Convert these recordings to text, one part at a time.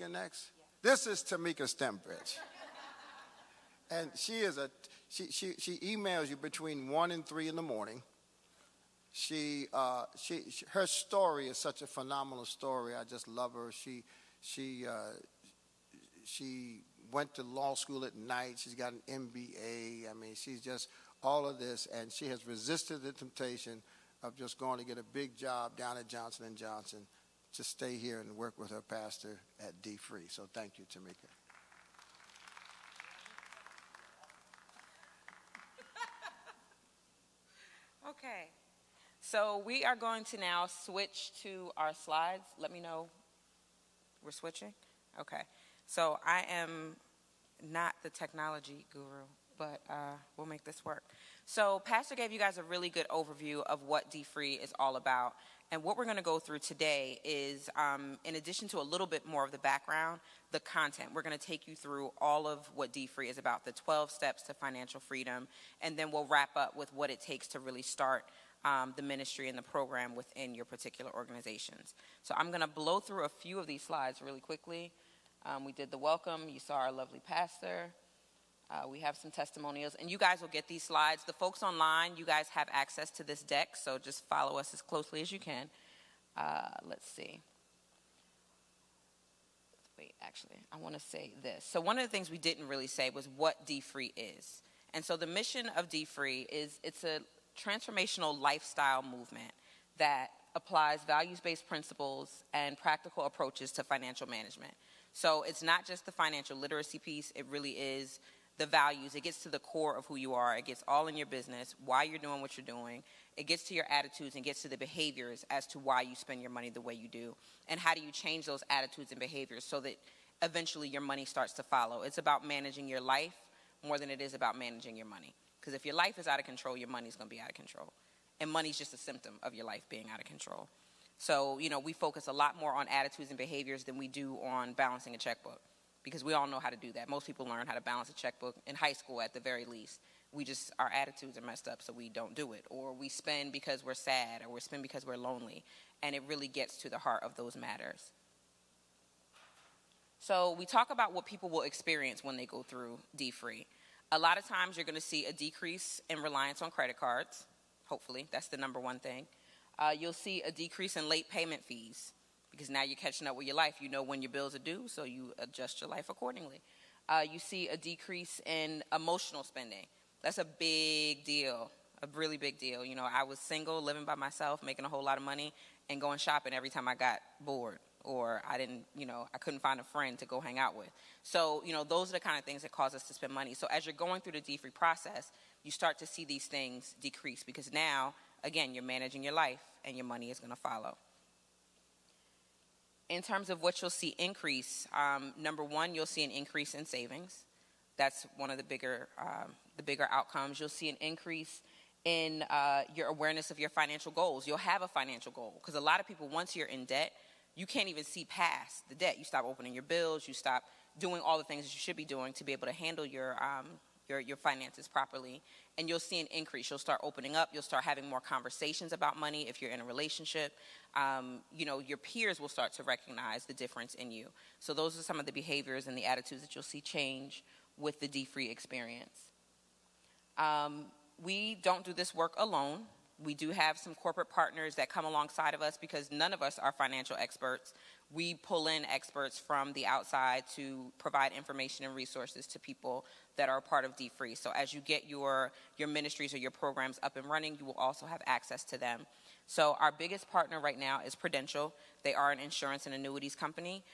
next? This is Tamika Stembridge. And she emails you between 1 and 3 in the morning. Her story is such a phenomenal story. I just love her. She went to law school at night. She's got an MBA. I mean, she's just all of this, and she has resisted the temptation of just going to get a big job down at Johnson & Johnson to stay here and work with her pastor at dfree. So thank you, Tamika. Okay. So we are going to now switch to our slides. Let me know. We're switching? Okay. So I am not the technology guru, but we'll make this work. So Pastor gave you guys a really good overview of what dfree is all about. And what we're going to go through today is, in addition to a little bit more of the background, the content. We're going to take you through all of what dfree is about, the 12 steps to financial freedom, and then we'll wrap up with what it takes to really start the ministry and the program within your particular organizations. So I'm going to blow through a few of these slides really quickly. We did the welcome. You saw our lovely pastor. We have some testimonials, and you guys will get these slides. The folks online, you guys have access to this deck, so just follow us as closely as you can. Let's see. Wait, actually, I want to say this. So one of the things we didn't really say was what dfree is. And so the mission of dfree is it's a transformational lifestyle movement that applies values-based principles and practical approaches to financial management. So it's not just the financial literacy piece, it really is the values. It gets to the core of who you are. It gets all in your business, why you're doing what you're doing. It gets to your attitudes and gets to the behaviors as to why you spend your money the way you do. And how do you change those attitudes and behaviors so that eventually your money starts to follow. It's about managing your life more than it is about managing your money. Because if your life is out of control, your money's going to be out of control. And money's just a symptom of your life being out of control. So, we focus a lot more on attitudes and behaviors than we do on balancing a checkbook. Because we all know how to do that. Most people learn how to balance a checkbook in high school at the very least. Our attitudes are messed up, so we don't do it. Or we spend because we're sad, or we spend because we're lonely. And it really gets to the heart of those matters. So we talk about what people will experience when they go through dfree. A lot of times you're going to see a decrease in reliance on credit cards. Hopefully, that's the number one thing. You'll see a decrease in late payment fees. Because now you're catching up with your life. You know when your bills are due, so you adjust your life accordingly. You see a decrease in emotional spending. That's a big deal, a really big deal. I was single, living by myself, making a whole lot of money, and going shopping every time I got bored. Or I couldn't find a friend to go hang out with. So, those are the kind of things that cause us to spend money. So as you're going through the dfree process, you start to see these things decrease. Because now, again, you're managing your life, and your money is going to follow. In terms of what you'll see increase, number one, you'll see an increase in savings. That's one of the bigger outcomes. You'll see an increase in your awareness of your financial goals. You'll have a financial goal because a lot of people, once you're in debt, you can't even see past the debt. You stop opening your bills. You stop doing all the things that you should be doing to be able to handle your finances properly, and you'll see an increase. You'll start opening up. You'll start having more conversations about money if you're in a relationship. Your peers will start to recognize the difference in you. So those are some of the behaviors and the attitudes that you'll see change with the dfree experience. We don't do this work alone. We do have some corporate partners that come alongside of us because none of us are financial experts. We pull in experts from the outside to provide information and resources to people that are a part of dfree. So as you get your ministries or your programs up and running, you will also have access to them. So our biggest partner right now is Prudential. They are an insurance and annuities company.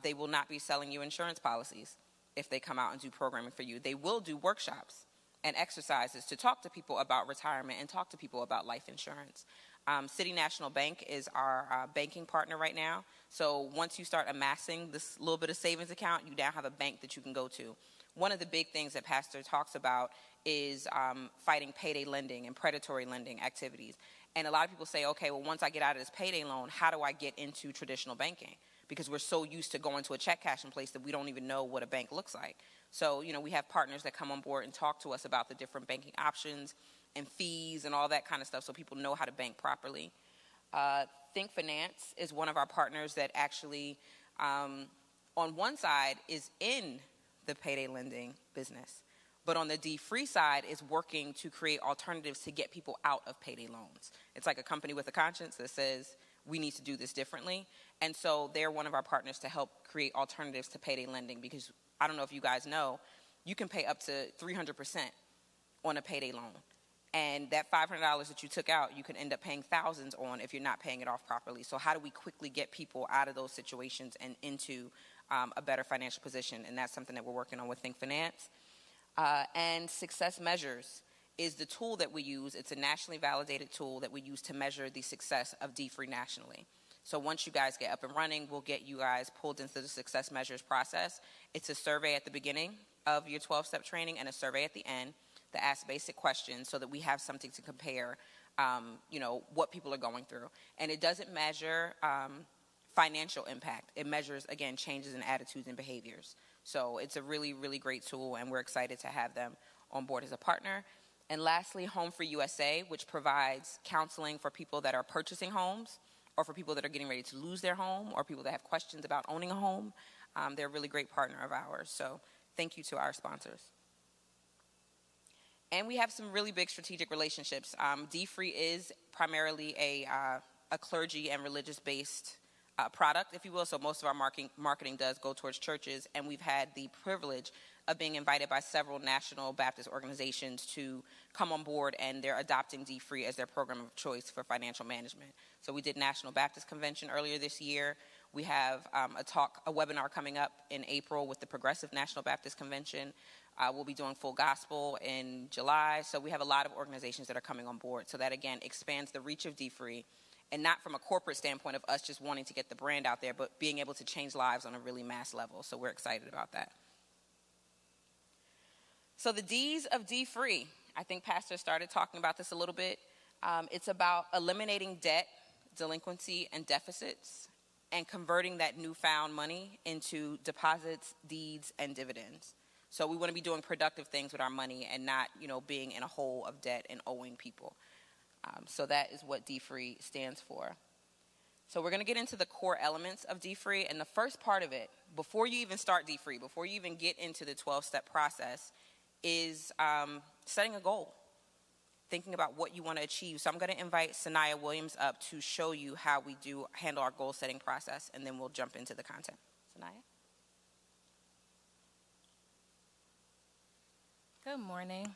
They will not be selling you insurance policies if they come out and do programming for you. They will do workshops and exercises to talk to people about retirement and talk to people about life insurance. City National Bank is our banking partner right now. So once you start amassing this little bit of savings account, you now have a bank that you can go to. One of the big things that Pastor talks about is fighting payday lending and predatory lending activities. And a lot of people say, okay, well, once I get out of this payday loan, how do I get into traditional banking? Because we're so used to going to a check cashing place that we don't even know what a bank looks like. So, we have partners that come on board and talk to us about the different banking options and fees and all that kind of stuff so people know how to bank properly. Think Finance is one of our partners that actually on one side is in the payday lending business, but on the dfree side is working to create alternatives to get people out of payday loans. It's like a company with a conscience that says, we need to do this differently. And so they're one of our partners to help create alternatives to payday lending, because I don't know if you guys know, you can pay up to 300% on a payday loan. And that $500 that you took out, you can end up paying thousands on if you're not paying it off properly. So how do we quickly get people out of those situations and into a better financial position? And that's something that we're working on with Think Finance. And Success Measures is the tool that we use. It's a nationally validated tool that we use to measure the success of dfree nationally. So once you guys get up and running, we'll get you guys pulled into the Success Measures process. It's a survey at the beginning of your 12-step training and a survey at the end that asks basic questions so that we have something to compare, what people are going through. And it doesn't measure financial impact. It measures, again, changes in attitudes and behaviors. So it's a really, really great tool, and we're excited to have them on board as a partner. And lastly, Home Free USA, which provides counseling for people that are purchasing homes, or for people that are getting ready to lose their home, or people that have questions about owning a home. They're a really great partner of ours. So thank you to our sponsors. And we have some really big strategic relationships. dfree is primarily a clergy and religious-based product, if you will. So most of our marketing does go towards churches, and we've had the privilege of being invited by several national Baptist organizations to come on board, and they're adopting dfree as their program of choice for financial management. So we did National Baptist Convention earlier this year. We have a webinar coming up in April with the Progressive National Baptist Convention. We'll be doing Full Gospel in July. So we have a lot of organizations that are coming on board. So that, again, expands the reach of dfree, and not from a corporate standpoint of us just wanting to get the brand out there, but being able to change lives on a really mass level. So we're excited about that. So the D's of dfree, I think Pastor started talking about this a little bit. It's about eliminating debt, delinquency, and deficits, and converting that newfound money into deposits, deeds, and dividends. So we want to be doing productive things with our money and not, being in a hole of debt and owing people. So that is what dfree stands for. So we're going to get into the core elements of dfree. And the first part of it, before you even start dfree, before you even get into the 12-step process, is setting a goal, thinking about what you want to achieve. So I'm going to invite Sanaya Williams up to show you how we do handle our goal-setting process, and then we'll jump into the content. Sanaya? Good morning.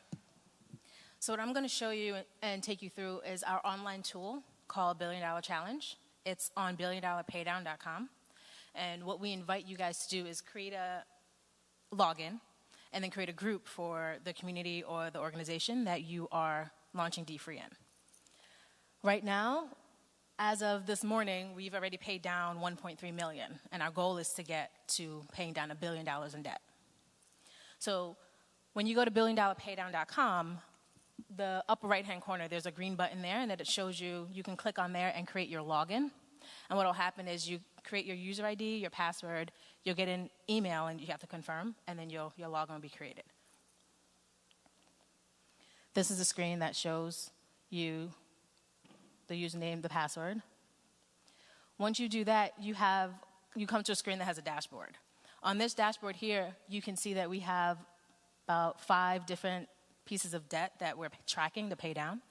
So what I'm going to show you and take you through is our online tool called $1 Billion Challenge. It's on billiondollarpaydown.com. And what we invite you guys to do is create a login and then create a group for the community or the organization that you are launching dfree in. Right now, as of this morning, we've already paid down $1.3 million, and our goal is to get to paying down $1 billion in debt. So when you go to billiondollarpaydown.com, the upper right-hand corner, there's a green button there, and that it shows you can click on there and create your login. And what will happen is you create your user ID, your password, you'll get an email, and you have to confirm, and then your login will be created. This is a screen that shows you the username, the password. Once you do that, you come to a screen that has a dashboard. On this dashboard here, you can see that we have about 5 different pieces of debt that we're tracking to pay down.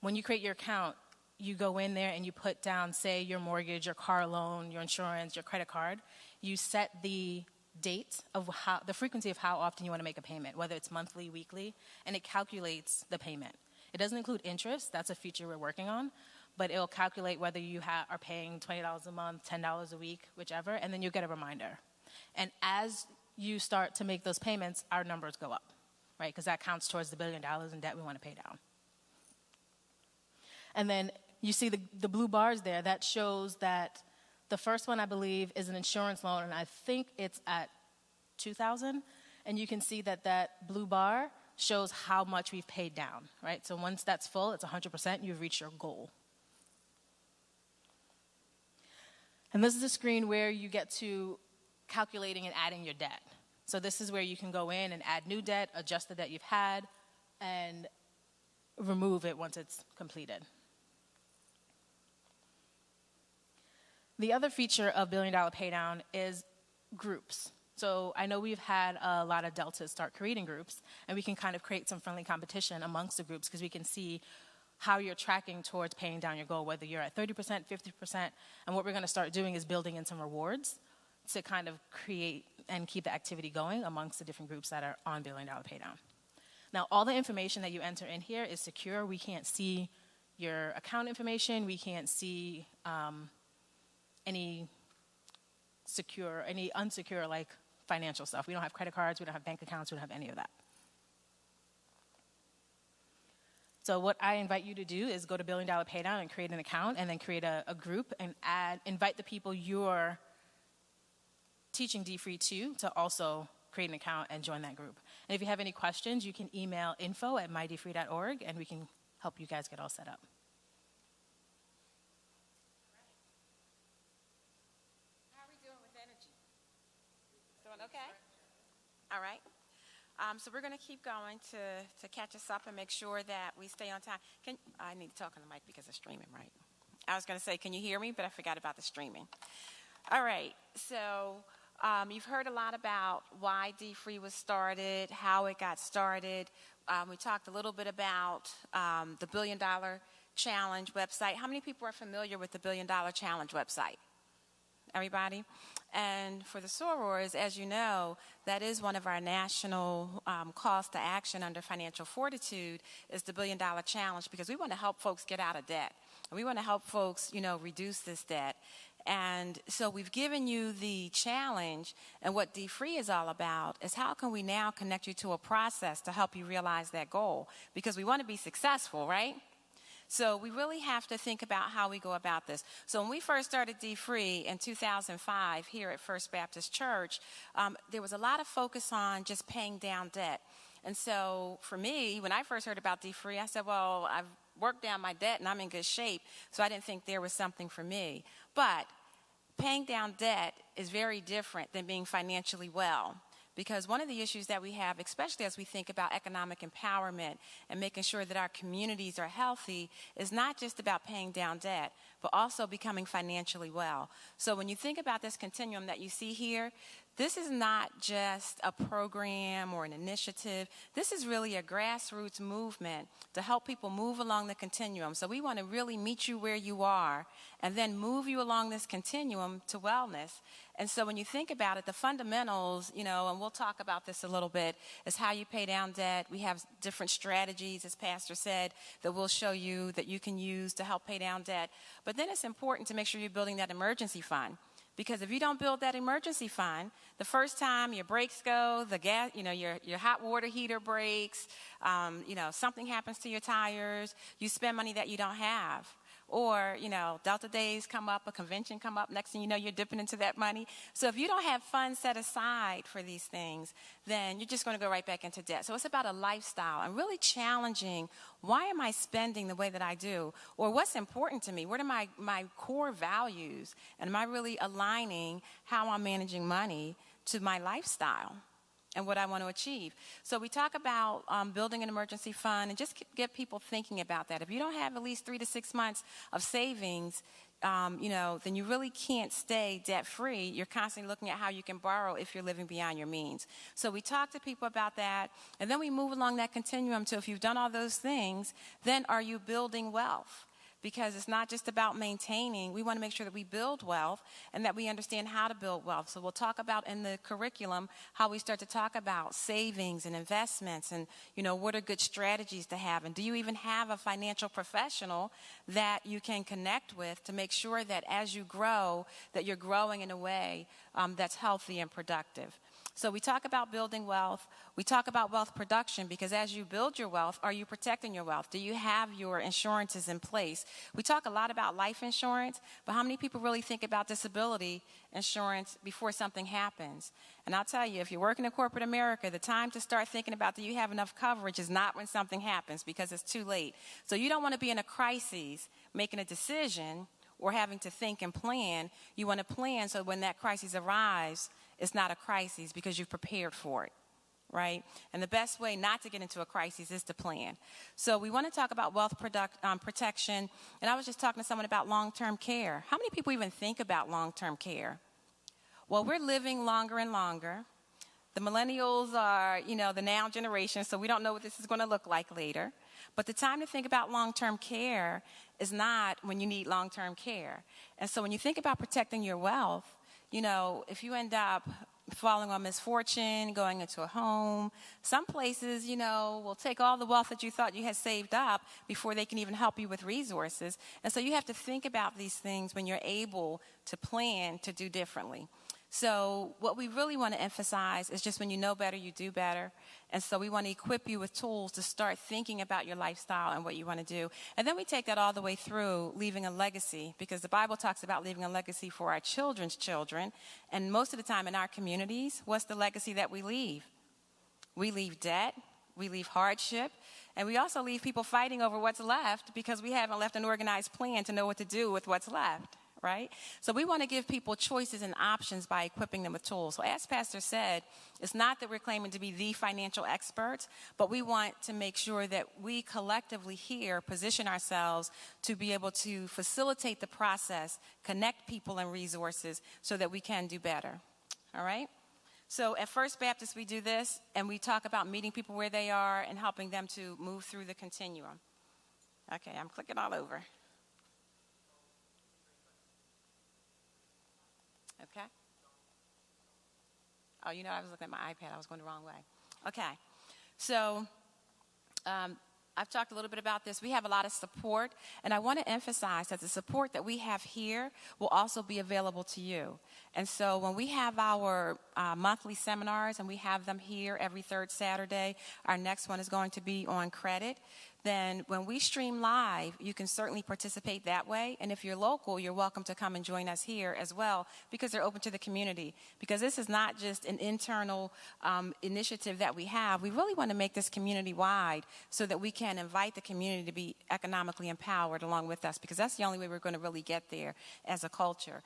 When you create your account, you go in there and you put down, say, your mortgage, your car loan, your insurance, your credit card. You set the date of the frequency of how often you want to make a payment, whether it's monthly, weekly, and it calculates the payment. It doesn't include interest. That's a feature we're working on, but it'll calculate whether you are paying $20 a month, $10 a week, whichever, and then you'll get a reminder. And as you start to make those payments, our numbers go up, right? Because that counts towards the $1 billion in debt we want to pay down. And then you see the blue bars there. That shows that the first one, I believe, is an insurance loan, and I think it's at $2,000. And you can see that blue bar shows how much we've paid down, right? So once that's full, it's 100%, you've reached your goal. And this is a screen where you get to calculating and adding your debt. So this is where you can go in and add new debt, adjust the debt you've had, and remove it once it's completed. The other feature of $1 Billion Paydown is groups. So I know we've had a lot of deltas start creating groups, and we can kind of create some friendly competition amongst the groups because we can see how you're tracking towards paying down your goal, whether you're at 30%, 50%. And what we're going to start doing is building in some rewards to kind of create and keep the activity going amongst the different groups that are on $1 billion paydown. Now, all the information that you enter in here is secure. We can't see your account information. We can't see any unsecure, like, financial stuff. We don't have credit cards. We don't have bank accounts. We don't have any of that. So what I invite you to do is go to $1 Billion Paydown and create an account, and then create a group and invite the people you're teaching dfree to also create an account and join that group. And if you have any questions, you can email info@mydfree.org, and we can help you guys get all set up. How are we doing with energy? Doing okay? All right. So we're going to keep going to catch us up and make sure that we stay on time. I need to talk on the mic because it's streaming, right? I was going to say, can you hear me? But I forgot about the streaming. All right. So you've heard a lot about why dfree was started, how it got started. We talked a little bit about the $1 Billion Challenge website. How many people are familiar with the $1 Billion Challenge website? Everybody? And for the sorors, as you know, that is one of our national calls to action under financial fortitude is the $1 Billion Challenge, because we want to help folks get out of debt. And we want to help folks, reduce this debt. And so we've given you the challenge, and what dfree is all about is how can we now connect you to a process to help you realize that goal? Because we want to be successful, right? So we really have to think about how we go about this. So when we first started dfree in 2005 here at First Baptist Church, there was a lot of focus on just paying down debt. And so for me, when I first heard about dfree, I said, well, I've worked down my debt and I'm in good shape, so I didn't think there was something for me. But paying down debt is very different than being financially well. Because one of the issues that we have, especially as we think about economic empowerment and making sure that our communities are healthy, is not just about paying down debt, but also becoming financially well. So when you think about this continuum that you see here, this is not just a program or an initiative. This is really a grassroots movement to help people move along the continuum. So we want to really meet you where you are and then move you along this continuum to wellness. And so when you think about it, the fundamentals, and we'll talk about this a little bit, is how you pay down debt. We have different strategies, as Pastor said, that we'll show you that you can use to help pay down debt. But then it's important to make sure you're building that emergency fund. Because if you don't build that emergency fund, the first time your brakes go, the gas, your hot water heater breaks, something happens to your tires, you spend money that you don't have. Or, Delta days come up, a convention come up, next thing you know, you're dipping into that money. So if you don't have funds set aside for these things, then you're just going to go right back into debt. So it's about a lifestyle and really challenging, why am I spending the way that I do? Or what's important to me? What are my core values? And am I really aligning how I'm managing money to my lifestyle and what I want to achieve? So we talk about building an emergency fund and just get people thinking about that. If you don't have at least 3 to 6 months of savings, then you really can't stay debt-free. You're constantly looking at how you can borrow if you're living beyond your means. So we talk to people about that, and then we move along that continuum to, if you've done all those things, then are you building wealth? Because it's not just about maintaining. We want to make sure that we build wealth and that we understand how to build wealth. So we'll talk about in the curriculum how we start to talk about savings and investments and, what are good strategies to have. And do you even have a financial professional that you can connect with to make sure that as you grow, that you're growing in a way that's healthy and productive. So we talk about building wealth. We talk about wealth production, because as you build your wealth, are you protecting your wealth? Do you have your insurances in place? We talk a lot about life insurance, but how many people really think about disability insurance before something happens? And I'll tell you, if you're working in corporate America, the time to start thinking about do you have enough coverage is not when something happens, because it's too late. So you don't want to be in a crisis making a decision or having to think and plan. You want to plan so when that crisis arrives, it's not a crisis because you've prepared for it, right? And the best way not to get into a crisis is to plan. So we want to talk about wealth protection. And I was just talking to someone about long-term care. How many people even think about long-term care? Well, we're living longer and longer. The millennials are, the now generation, so we don't know what this is going to look like later. But the time to think about long-term care is not when you need long-term care. And so when you think about protecting your wealth, if you end up falling on misfortune, going into a home, some places, will take all the wealth that you thought you had saved up before they can even help you with resources. And so you have to think about these things when you're able to plan to do differently. So what we really want to emphasize is just when you know better, you do better. And so we want to equip you with tools to start thinking about your lifestyle and what you want to do. And then we take that all the way through leaving a legacy, because the Bible talks about leaving a legacy for our children's children. And most of the time in our communities, what's the legacy that we leave? We leave debt, we leave hardship, and we also leave people fighting over what's left because we haven't left an organized plan to know what to do with what's left. Right? So we want to give people choices and options by equipping them with tools. So as Pastor said, it's not that we're claiming to be the financial experts, but we want to make sure that we collectively here position ourselves to be able to facilitate the process, connect people and resources so that we can do better. All right? So at First Baptist, we do this, and we talk about meeting people where they are and helping them to move through the continuum. Okay, I'm clicking all over. Okay. Oh, I was looking at my iPad. I was going the wrong way. Okay. So I've talked a little bit about this. We have a lot of support, and I want to emphasize that the support that we have here will also be available to you. And so when we have our monthly seminars, and we have them here every third Saturday, our next one is going to be on credit. Then when we stream live, you can certainly participate that way. And if you're local, you're welcome to come and join us here as well, because they're open to the community. Because this is not just an internal initiative that we have. We really want to make this community-wide so that we can invite the community to be economically empowered along with us, because that's the only way we're going to really get there as a culture.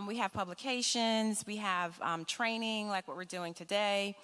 We have publications, we have training like what we're doing today,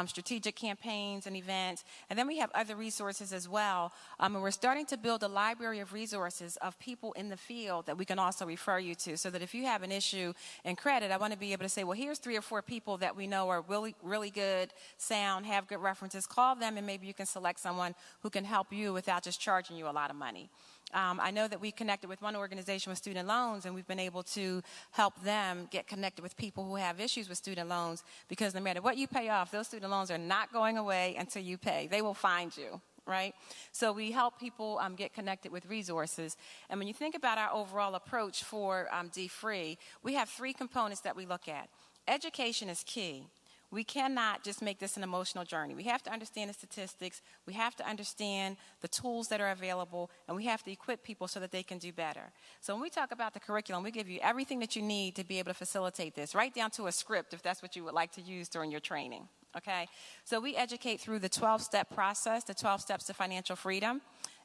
strategic campaigns and events, and then we have other resources as well. And we're starting to build a library of resources of people in the field that we can also refer you to, so that if you have an issue in credit, I want to be able to say, well, here's 3 or 4 people that we know are really, really good, sound, have good references. Call them, and maybe you can select someone who can help you without just charging you a lot of money. I know that we connected with one organization with student loans, and we've been able to help them get connected with people who have issues with student loans, because no matter what you pay off, those student loans are not going away until you pay. They will find you. Right? So we help people get connected with resources. And when you think about our overall approach for dfree, we have 3 components that we look at. Education is key. We cannot just make this an emotional journey. We have to understand the statistics. We have to understand the tools that are available, and we have to equip people so that they can do better. So when we talk about the curriculum, we give you everything that you need to be able to facilitate this, right down to a script if that's what you would like to use during your training. Okay, so we educate through the 12-step process, the 12 steps to financial freedom,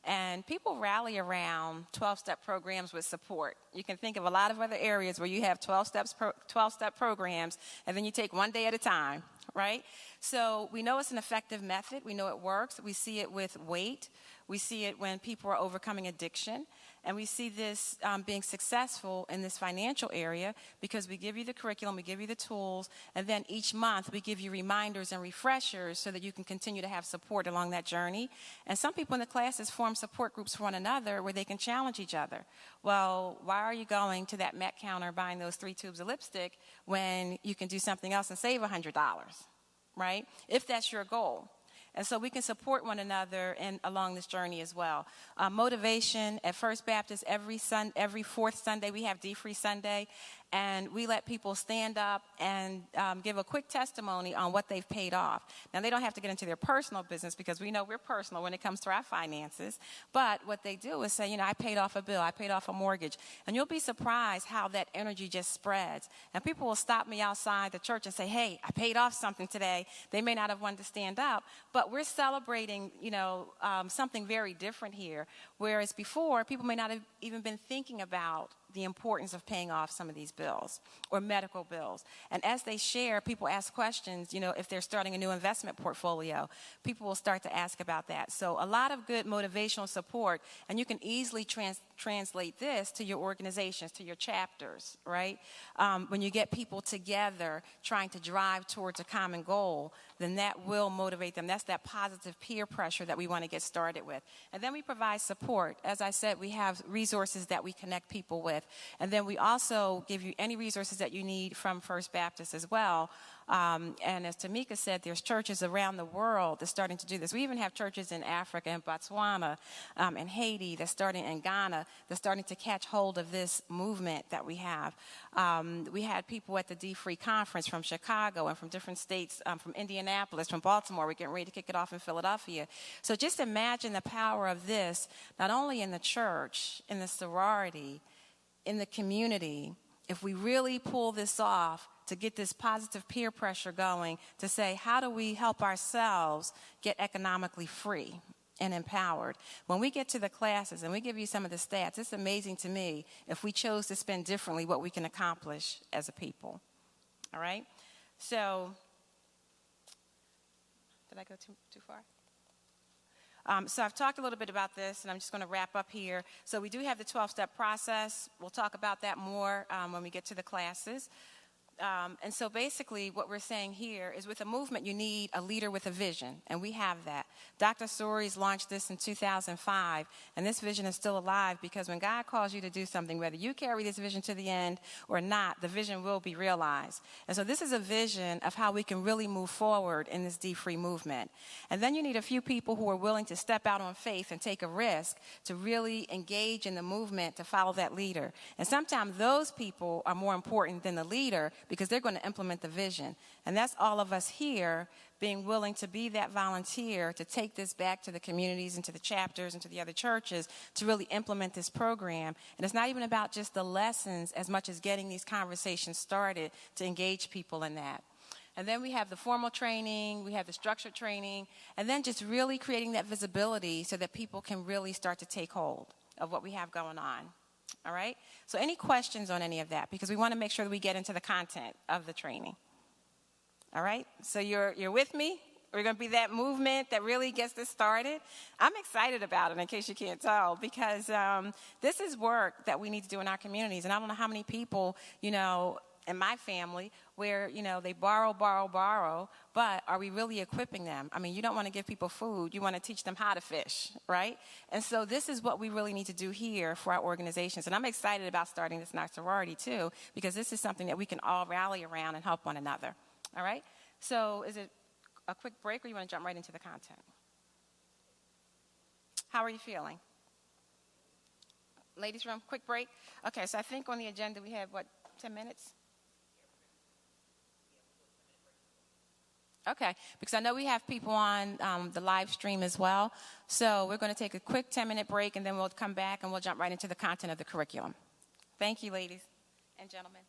and people rally around 12-step programs with support. You can think of a lot of other areas where you have 12-step programs, and then you take one day at a time, right? So we know it's an effective method. We know it works. We see it with weight. We see it when people are overcoming addiction. And we see this being successful in this financial area because we give you the curriculum, we give you the tools, and then each month we give you reminders and refreshers so that you can continue to have support along that journey. And some people in the classes form support groups for one another where they can challenge each other. Well, why are you going to that Met counter buying those 3 tubes of lipstick when you can do something else and save $100, right? If that's your goal. And so we can support one another along this journey as well. Motivation at First Baptist, every 4th Sunday, we have dfree Sunday. And we let people stand up and give a quick testimony on what they've paid off. Now, they don't have to get into their personal business because we know we're personal when it comes to our finances. But what they do is say, I paid off a bill, I paid off a mortgage. And you'll be surprised how that energy just spreads. And people will stop me outside the church and say, hey, I paid off something today. They may not have wanted to stand up, but we're celebrating, something very different here. Whereas before, people may not have even been thinking about the importance of paying off some of these bills or medical bills. And as they share, people ask questions, if they're starting a new investment portfolio, people will start to ask about that. So a lot of good motivational support, and you can easily translate this to your organizations, to your chapters, right? When you get people together trying to drive towards a common goal, then that will motivate them. That's that positive peer pressure that we want to get started with. And then we provide support. As I said, we have resources that we connect people with. And then we also give you any resources that you need from First Baptist as well. And as Tamika said, there's churches around the world that's starting to do this. We even have churches in Africa and Botswana and Haiti that's starting, in Ghana, that's starting to catch hold of this movement that we have. We had people at the dfree conference from Chicago and from different states, from Indianapolis, from Baltimore. We're getting ready to kick it off in Philadelphia. So just imagine the power of this, not only in the church, in the sorority, in the community, if we really pull this off, to get this positive peer pressure going, to say, how do we help ourselves get economically free and empowered? When we get to the classes and we give you some of the stats, it's amazing to me, if we chose to spend differently, what we can accomplish as a people. All right? So, did I go too far? So I've talked a little bit about this, and I'm just going to wrap up here. So we do have the 12-step process. We'll talk about that more when we get to the classes. And so basically what we're saying here is, with a movement, you need a leader with a vision, and we have that. Dr. Soaries launched this in 2005, and this vision is still alive, because when God calls you to do something, whether you carry this vision to the end or not, the vision will be realized. And so this is a vision of how we can really move forward in this dfree movement. And then you need a few people who are willing to step out on faith and take a risk to really engage in the movement, to follow that leader. And sometimes those people are more important than the leader, because they're going to implement the vision. And that's all of us here being willing to be that volunteer to take this back to the communities and to the chapters and to the other churches to really implement this program. And it's not even about just the lessons as much as getting these conversations started to engage people in that. And then we have the formal training, we have the structured training, and then just really creating that visibility so that people can really start to take hold of what we have going on. All right? So any questions on any of that? Because we want to make sure that we get into the content of the training. All right? So you're with me? We're going to be that movement that really gets this started. I'm excited about it, in case you can't tell, because this is work that we need to do in our communities. And I don't know how many people, in my family, where, they borrow, but are we really equipping them? I mean, you don't want to give people food. You want to teach them how to fish, right? And so this is what we really need to do here for our organizations. And I'm excited about starting this in our sorority, too, because this is something that we can all rally around and help one another. All right? So is it a quick break, or you want to jump right into the content? How are you feeling? Ladies' room, quick break? Okay, so I think on the agenda we have, 10 minutes? Okay, because I know we have people on the live stream as well. So we're going to take a quick 10-minute break, and then we'll come back and we'll jump right into the content of the curriculum. Thank you, ladies and gentlemen.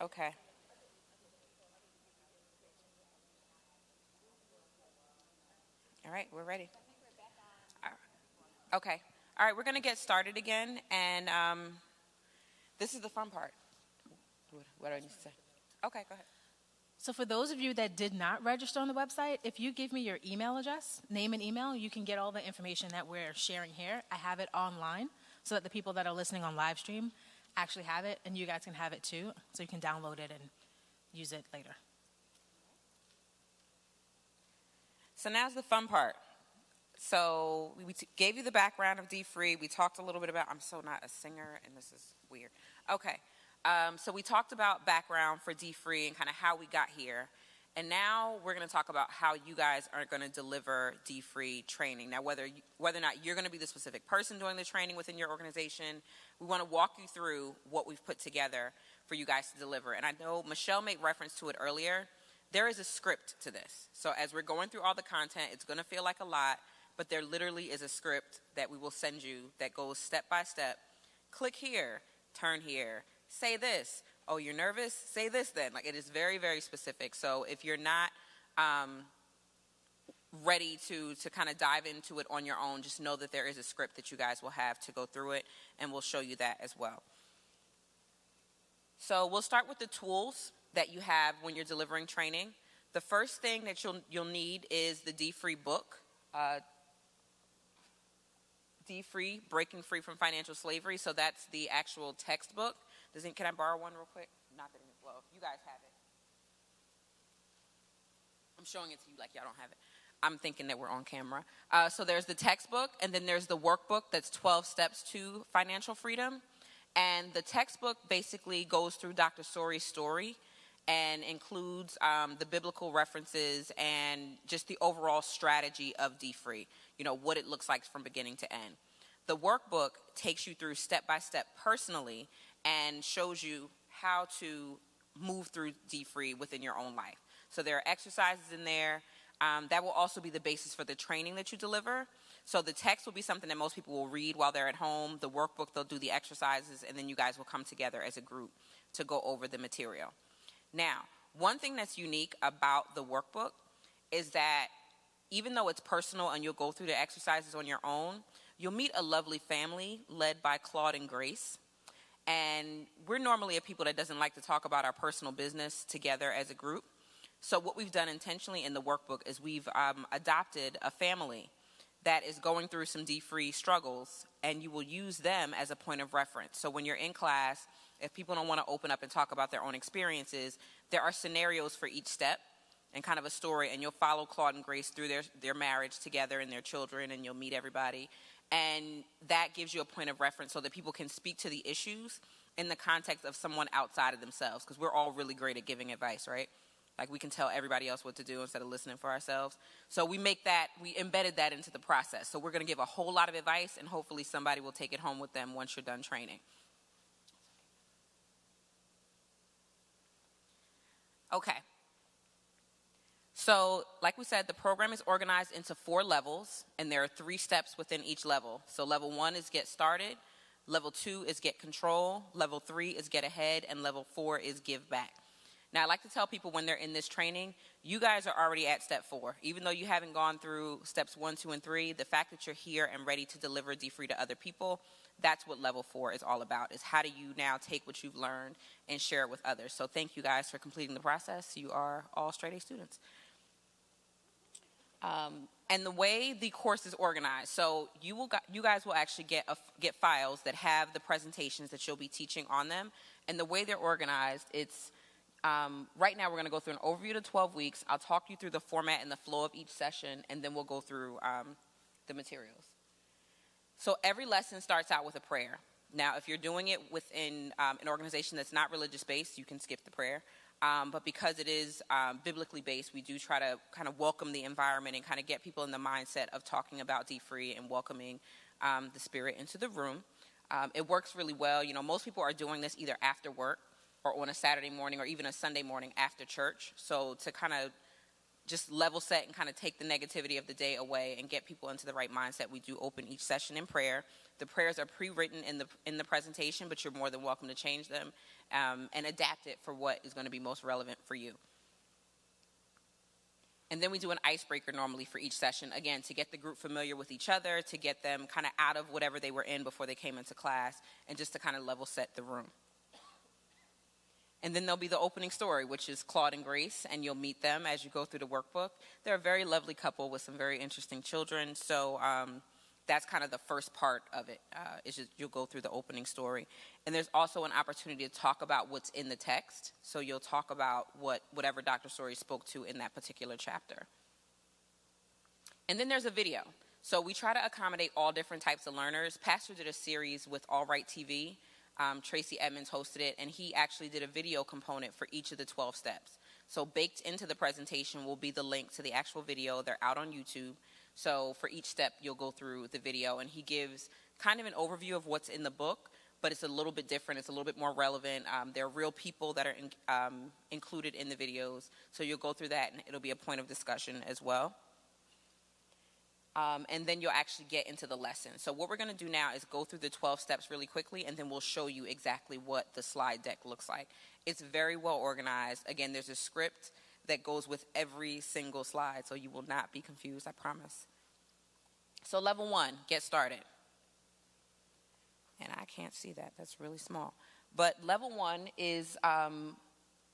Okay. All right, we're ready. Okay. All right, we're going to get started again, and this is the fun part. What do I need to say? Okay, go ahead. So for those of you that did not register on the website, if you give me your email address, name and email, you can get all the information that we're sharing here. I have it online so that the people that are listening on live stream actually have it, and you guys can have it too, so you can download it and use it later. So now's the fun part. So we gave you the background of dfree. We talked a little bit about, I'm so not a singer, and this is weird. Okay. So we talked about background for dfree and kind of how we got here. And now we're going to talk about how you guys are going to deliver dfree training. Now, whether or not you're going to be the specific person doing the training within your organization, we want to walk you through what we've put together for you guys to deliver. And I know Michelle made reference to it earlier. There is a script to this. So as we're going through all the content, it's going to feel like a lot, but there literally is a script that we will send you that goes step by step. Click here, turn here, say this. Oh, you're nervous? Say this then. Like, it is very, very specific. So if you're not ready to kind of dive into it on your own, just know that there is a script that you guys will have to go through it, and we'll show you that as well. So we'll start with the tools that you have when you're delivering training. The first thing that you'll need is the dfree book, dfree, Breaking Free from Financial Slavery. So that's the actual textbook. Can I borrow one real quick? Not that well, you guys have it. I'm showing it to you like y'all don't have it. I'm thinking that we're on camera. So there's the textbook, and then there's the workbook that's 12 Steps to Financial Freedom. And the textbook basically goes through Dr. Sori's story and includes the biblical references and just the overall strategy of dfree, what it looks like from beginning to end. The workbook takes you through step by step personally and shows you how to move through dfree within your own life. So there are exercises in there. That will also be the basis for the training that you deliver. So the text will be something that most people will read while they're at home. The workbook, they'll do the exercises, and then you guys will come together as a group to go over the material. Now, one thing that's unique about the workbook is that even though it's personal and you'll go through the exercises on your own, you'll meet a lovely family led by Claude and Grace. And we're normally a people that doesn't like to talk about our personal business together as a group. So what we've done intentionally in the workbook is we've adopted a family that is going through some dfree struggles, and you will use them as a point of reference. So when you're in class, if people don't want to open up and talk about their own experiences, there are scenarios for each step and kind of a story, and you'll follow Claude and Grace through their marriage together and their children, and you'll meet everybody. And that gives you a point of reference so that people can speak to the issues in the context of someone outside of themselves, because we're all really great at giving advice, right? Like, we can tell everybody else what to do instead of listening for ourselves. So we embedded that into the process. So we're going to give a whole lot of advice, and hopefully somebody will take it home with them once you're done training. Okay. So, like we said, the program is organized into 4 levels, and there are 3 steps within each level. So level 1 is get started, level 2 is get control, level 3 is get ahead, and level 4 is give back. Now, I like to tell people when they're in this training, you guys are already at step 4. Even though you haven't gone through steps 1, 2, and 3, the fact that you're here and ready to deliver dfree to other people, that's what level 4 is all about, is how do you now take what you've learned and share it with others. So thank you guys for completing the process. You are all straight A students. And the way the course is organized, so you guys will actually get files that have the presentations that you'll be teaching on them. And the way they're organized, it's right now we're going to go through an overview of 12 weeks. I'll talk you through the format and the flow of each session, and then we'll go through the materials. So every lesson starts out with a prayer. Now, if you're doing it within an organization that's not religious-based, you can skip the prayer. But because it is biblically based, we do try to kind of welcome the environment and kind of get people in the mindset of talking about dfree and welcoming the Spirit into the room. It works really well. Most people are doing this either after work or on a Saturday morning or even a Sunday morning after church. So to kind of just level set and kind of take the negativity of the day away and get people into the right mindset, we do open each session in prayer. The prayers are pre-written in the presentation, but you're more than welcome to change them and adapt it for what is going to be most relevant for you. And then we do an icebreaker normally for each session, again, to get the group familiar with each other, to get them kind of out of whatever they were in before they came into class, and just to kind of level set the room. And then there'll be the opening story, which is Claude and Grace, and you'll meet them as you go through the workbook. They're a very lovely couple with some very interesting children, so that's kind of the first part of it, is just you'll go through the opening story. And there's also an opportunity to talk about what's in the text, so you'll talk about whatever Dr. Story spoke to in that particular chapter. And then there's a video. So we try to accommodate all different types of learners. Pastor did a series with All Right TV. Tracy Edmonds hosted it, and he actually did a video component for each of the 12 steps. So baked into the presentation will be the link to the actual video. They're out on YouTube. So for each step, you'll go through the video, and he gives kind of an overview of what's in the book, but it's a little bit different. It's a little bit more relevant. There are real people that are included in the videos. So you'll go through that, and it'll be a point of discussion as well. And then you'll actually get into the lesson. So what we're going to do now is go through the 12 steps really quickly, and then we'll show you exactly what the slide deck looks like. It's very well organized. Again, there's a script that goes with every single slide, so you will not be confused, I promise. So level 1, get started. And I can't see that. That's really small. But level 1 is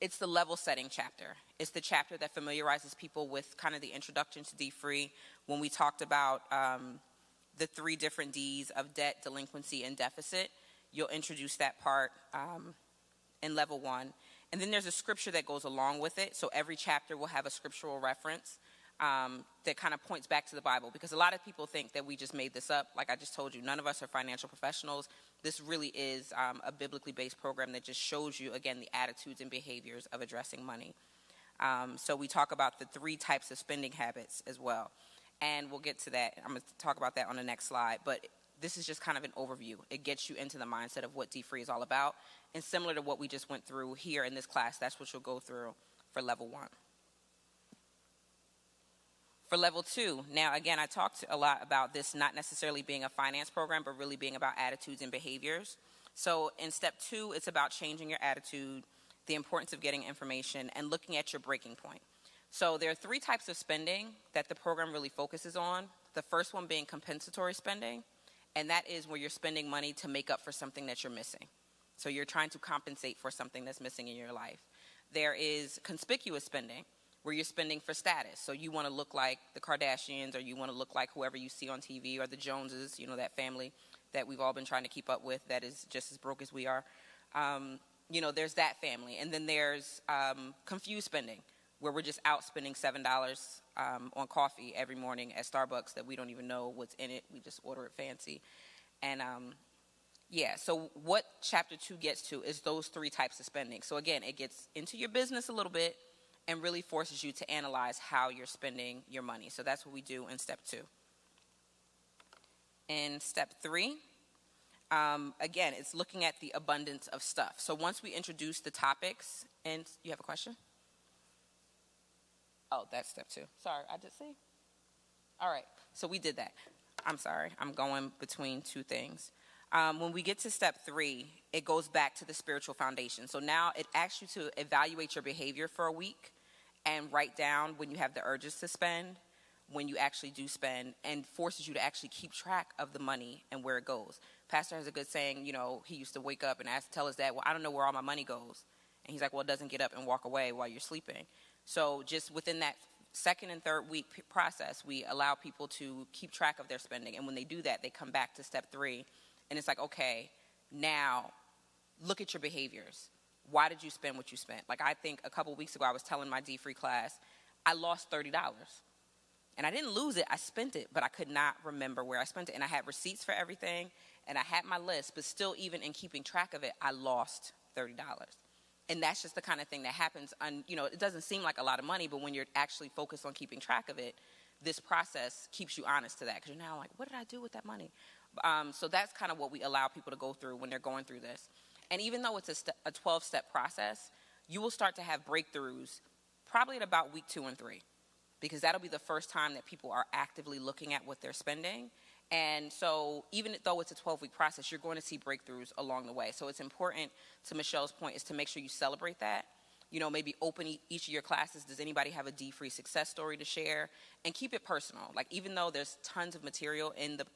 it's the level setting chapter. It's the chapter that familiarizes people with kind of the introduction to dfree. When we talked about the 3 different Ds of debt, delinquency, and deficit, you'll introduce that part in level 1. And then there's a scripture that goes along with it. So every chapter will have a scriptural reference that kind of points back to the Bible. Because a lot of people think that we just made this up. Like I just told you, none of us are financial professionals. This really is a biblically based program that just shows you, again, the attitudes and behaviors of addressing money. So we talk about the 3 types of spending habits as well. And we'll get to that. I'm going to talk about that on the next slide. But this is just kind of an overview. It gets you into the mindset of what dfree is all about. And similar to what we just went through here in this class, that's what you'll go through for level 1. For level 2, now again, I talked a lot about this not necessarily being a finance program, but really being about attitudes and behaviors. So in step 2, it's about changing your attitude, the importance of getting information, and looking at your breaking point. So there are 3 types of spending that the program really focuses on. The first one being compensatory spending, and that is where you're spending money to make up for something that you're missing. So you're trying to compensate for something that's missing in your life. There is conspicuous spending, where you're spending for status. So you want to look like the Kardashians, or you want to look like whoever you see on TV, or the Joneses, you know, that family that we've all been trying to keep up with that is just as broke as we are. There's that family. And then there's confused spending, where we're just out spending $7 on coffee every morning at Starbucks that we don't even know what's in it. We just order it fancy. And so what chapter 2 gets to is those 3 types of spending. So again, it gets into your business a little bit and really forces you to analyze how you're spending your money. So that's what we do in step 2. In step 3, again, it's looking at the abundance of stuff. So once we introduce the topics, and you have a question? Oh, that's step 2. Sorry, I did see. All right, so we did that. I'm sorry, I'm going between 2 things. When we get to step 3, it goes back to the spiritual foundation. So now it asks you to evaluate your behavior for a week and write down when you have the urges to spend, when you actually do spend, and forces you to actually keep track of the money and where it goes. Pastor has a good saying, he used to wake up and tell his dad, well, I don't know where all my money goes. And he's like, well, it doesn't get up and walk away while you're sleeping. So just within that 2nd and 3rd week process, we allow people to keep track of their spending. And when they do that, they come back to step 3. And it's like, okay, now look at your behaviors. Why did you spend what you spent? Like I think a couple weeks ago I was telling my dfree class, I lost $30. And I didn't lose it, I spent it, but I could not remember where I spent it. And I had receipts for everything, and I had my list, but still even in keeping track of it, I lost $30. And that's just the kind of thing that happens. It doesn't seem like a lot of money, but when you're actually focused on keeping track of it, this process keeps you honest to that. Because you're now like, what did I do with that money? So that's kind of what we allow people to go through when they're going through this. And even though it's a 12-step process, you will start to have breakthroughs probably at about week 2 and 3. because that'll be the first time that people are actively looking at what they're spending. And so even though it's a 12-week process, you're going to see breakthroughs along the way. So it's important, to Michelle's point, is to make sure you celebrate that. You know, maybe open each of your classes. Does anybody have a dfree success story to share? And keep it personal. Like, even though there's tons of material in the,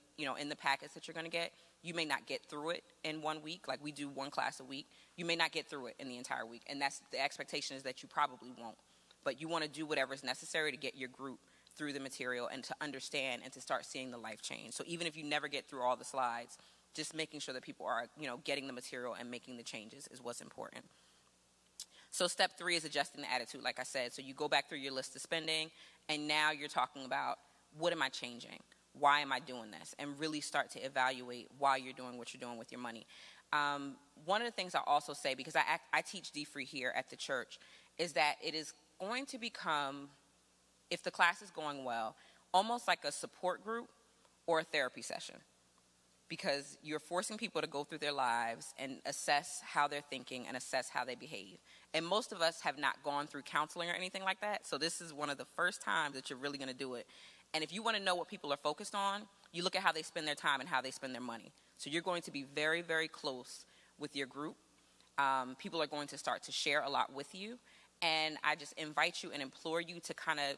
in the packets that you're going to get, you may not get through it in 1 week. Like, we do one class a week. You may not get through it in the entire week. And that's the expectation, is that you probably won't. But you want to do whatever is necessary to get your group through the material and to understand and to start seeing the life change. So even if you never get through all the slides, just making sure that people are, getting the material and making the changes is what's important. So step 3 is adjusting the attitude, like I said. So you go back through your list of spending, and now you're talking about, what am I changing? Why am I doing this? And really start to evaluate why you're doing what you're doing with your money. One of the things I also say, because I teach dfree here at the church, is that it is going to become, if the class is going well, almost like a support group or a therapy session, because you're forcing people to go through their lives and assess how they're thinking and assess how they behave. And most of us have not gone through counseling or anything like that, so this is one of the first times that you're really going to do it. And if you want to know what people are focused on, you look at how they spend their time and how they spend their money. So you're going to be very, very close with your group. People are going to start to share a lot with you. And I just invite you and implore you to kind of,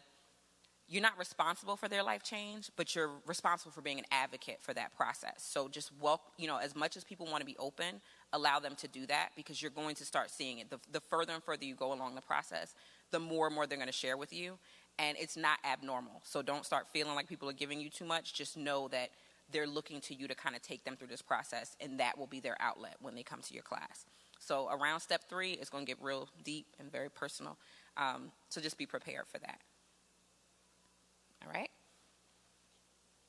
you're not responsible for their life change, but you're responsible for being an advocate for that process. So just as much as people want to be open, allow them to do that, because you're going to start seeing it. The further and further you go along the process, the more and more they're going to share with you. And it's not abnormal. So don't start feeling like people are giving you too much. Just know that they're looking to you to kind of take them through this process, and that will be their outlet when they come to your class. So around step 3, it's going to get real deep and very personal. So just be prepared for that. All right?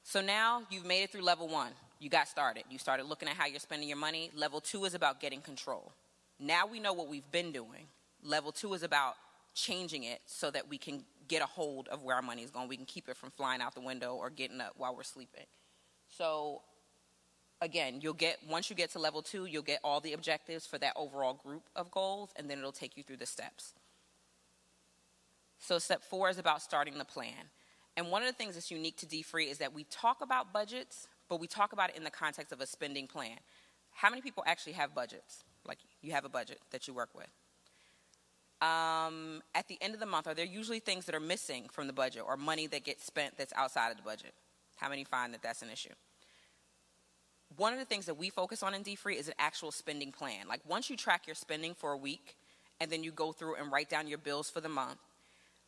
So now you've made it through level 1. You got started. You started looking at how you're spending your money. Level 2 is about getting control. Now we know what we've been doing. Level 2 is about changing it so that we can get a hold of where our money is going. We can keep it from flying out the window or getting up while we're sleeping. So again, once you get to level 2, you'll get all the objectives for that overall group of goals, and then it'll take you through the steps. So step 4 is about starting the plan. And one of the things that's unique to dfree is that we talk about budgets, but we talk about it in the context of a spending plan. How many people actually have budgets? Like, you have a budget that you work with. At the end of the month, are there usually things that are missing from the budget, or money that gets spent that's outside of the budget? How many find that that's an issue? One of the things that we focus on in dfree is an actual spending plan. Like, once you track your spending for a week, and then you go through and write down your bills for the month,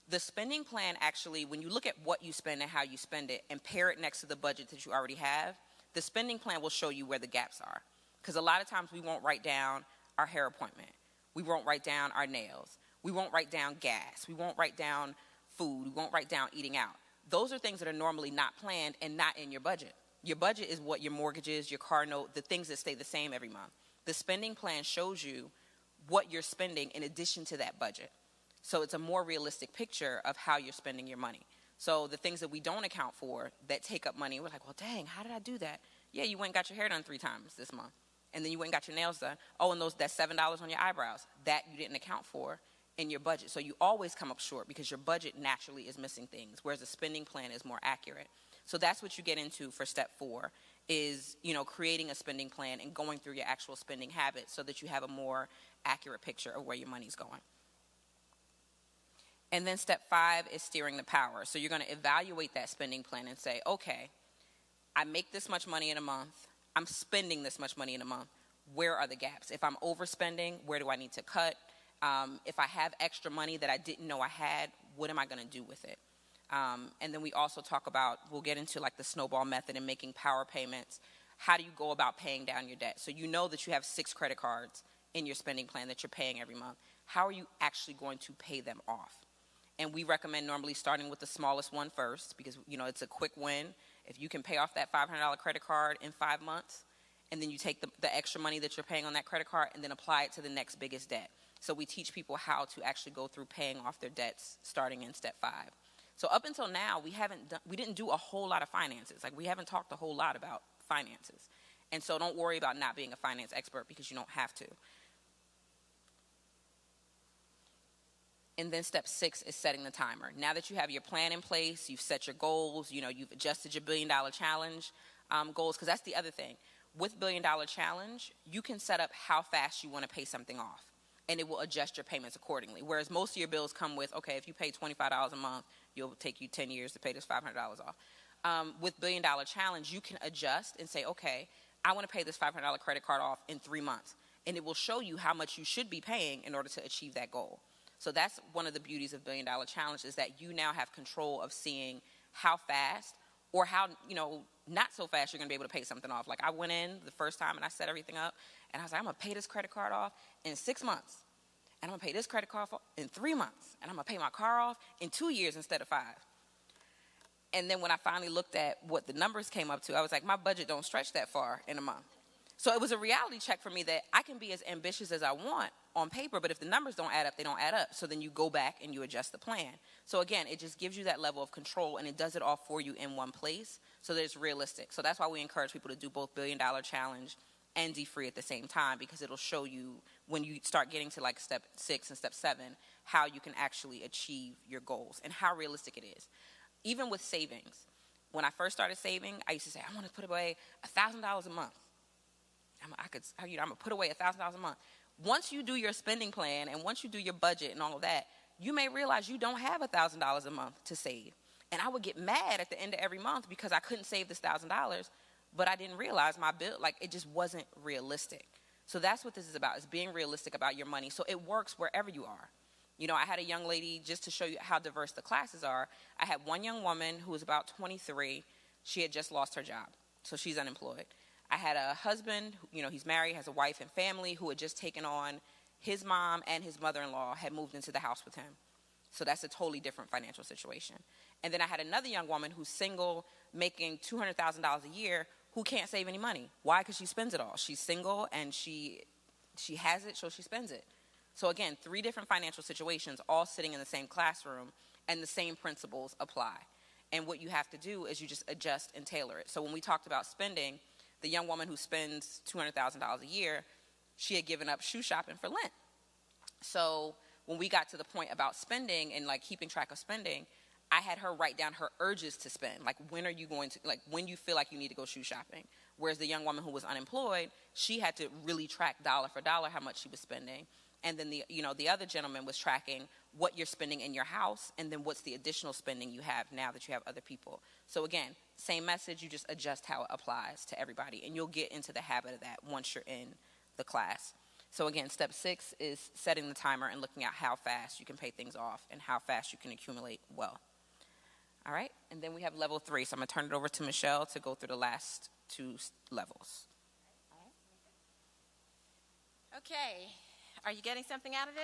the spending plan actually, when you look at what you spend and how you spend it and pair it next to the budget that you already have, the spending plan will show you where the gaps are. Because a lot of times we won't write down our hair appointment. We won't write down our nails. We won't write down gas. We won't write down food. We won't write down eating out. Those are things that are normally not planned and not in your budget. Your budget is what your mortgage is, your car note, the things that stay the same every month. The spending plan shows you what you're spending in addition to that budget. So it's a more realistic picture of how you're spending your money. So the things that we don't account for that take up money, we're like, well, dang, how did I do that? Yeah, you went and got your hair done 3 times this month. And then you went and got your nails done. Oh, and that's $7 on your eyebrows. That you didn't account for in your budget. So you always come up short because your budget naturally is missing things, whereas a spending plan is more accurate. So that's what you get into for step 4 is, creating a spending plan and going through your actual spending habits so that you have a more accurate picture of where your money's going. And then step 5 is steering the power. So you're going to evaluate that spending plan and say, okay, I make this much money in a month. I'm spending this much money in a month. Where are the gaps? If I'm overspending, where do I need to cut? If I have extra money that I didn't know I had, what am I going to do with it? And then we also talk about, we'll get into like the snowball method and making power payments. How do you go about paying down your debt? So you know that you have 6 credit cards in your spending plan that you're paying every month. How are you actually going to pay them off? And we recommend normally starting with the smallest one first because, it's a quick win. If you can pay off that $500 credit card in 5 months, and then you take the extra money that you're paying on that credit card and then apply it to the next biggest debt. So we teach people how to actually go through paying off their debts starting in step 5. So up until now, we didn't do a whole lot of finances. Like, we haven't talked a whole lot about finances. And so don't worry about not being a finance expert because you don't have to. And then step 6 is setting the timer. Now that you have your plan in place, you've set your goals, you've adjusted your $1 billion challenge goals, because that's the other thing. With $1 billion challenge, you can set up how fast you want to pay something off, and it will adjust your payments accordingly. Whereas most of your bills come with, okay, if you pay $25 a month, it'll take you 10 years to pay this $500 off. With $1 billion challenge, you can adjust and say, okay, I want to pay this $500 credit card off in 3 months, and it will show you how much you should be paying in order to achieve that goal. So that's one of the beauties of $1 billion challenge, is that you now have control of seeing how fast or how, not so fast you're going to be able to pay something off. Like, I went in the first time and I set everything up, and I was like, I'm going to pay this credit card off in 6 months, and I'm going to pay this credit card off in 3 months, and I'm going to pay my car off in 2 years instead of 5. And then when I finally looked at what the numbers came up to, I was like, my budget don't stretch that far in a month. So it was a reality check for me that I can be as ambitious as I want on paper, but if the numbers don't add up, they don't add up. So then you go back and you adjust the plan. So again, it just gives you that level of control, and it does it all for you in one place, so that it's realistic. So that's why we encourage people to do both $1 billion challenge and dfree at the same time, because it'll show you when you start getting to like step 6 and step 7, how you can actually achieve your goals and how realistic it is. Even with savings, when I first started saving, I used to say, I want to put away $1,000 a month. I'm going to put away $1,000 a month. Once you do your spending plan and once you do your budget and all of that, you may realize you don't have $1,000 a month to save. And I would get mad at the end of every month because I couldn't save this $1,000, but I didn't realize my bill, it just wasn't realistic. So that's what this is about, is being realistic about your money, so it works wherever you are. I had a young lady, just to show you how diverse the classes are, I had one young woman who was about 23. She had just lost her job, so she's unemployed. I had a husband, he's married, has a wife and family, who had just taken on his mom and his mother-in-law had moved into the house with him. So that's a totally different financial situation. And then I had another young woman who's single, making $200,000 a year, who can't save any money. Why? Because she spends it all. She's single and she has it, so she spends it. So again, 3 different financial situations, all sitting in the same classroom, and the same principles apply. And what you have to do is you just adjust and tailor it. So when we talked about spending, the young woman who spends $200,000 a year, she had given up shoe shopping for Lent. So when we got to the point about spending and keeping track of spending, I had her write down her urges to spend. When are you going to, when you feel like you need to go shoe shopping. Whereas the young woman who was unemployed, she had to really track dollar for dollar how much she was spending. And then the other gentleman was tracking what you're spending in your house, and then what's the additional spending you have now that you have other people. So again, same message, you just adjust how it applies to everybody, and you'll get into the habit of that once you're in the class. So again, step 6 is setting the timer and looking at how fast you can pay things off and how fast you can accumulate wealth. All right, and then we have level 3. So I'm going to turn it over to Michelle to go through the last 2 levels. Okay. Are you getting something out of this?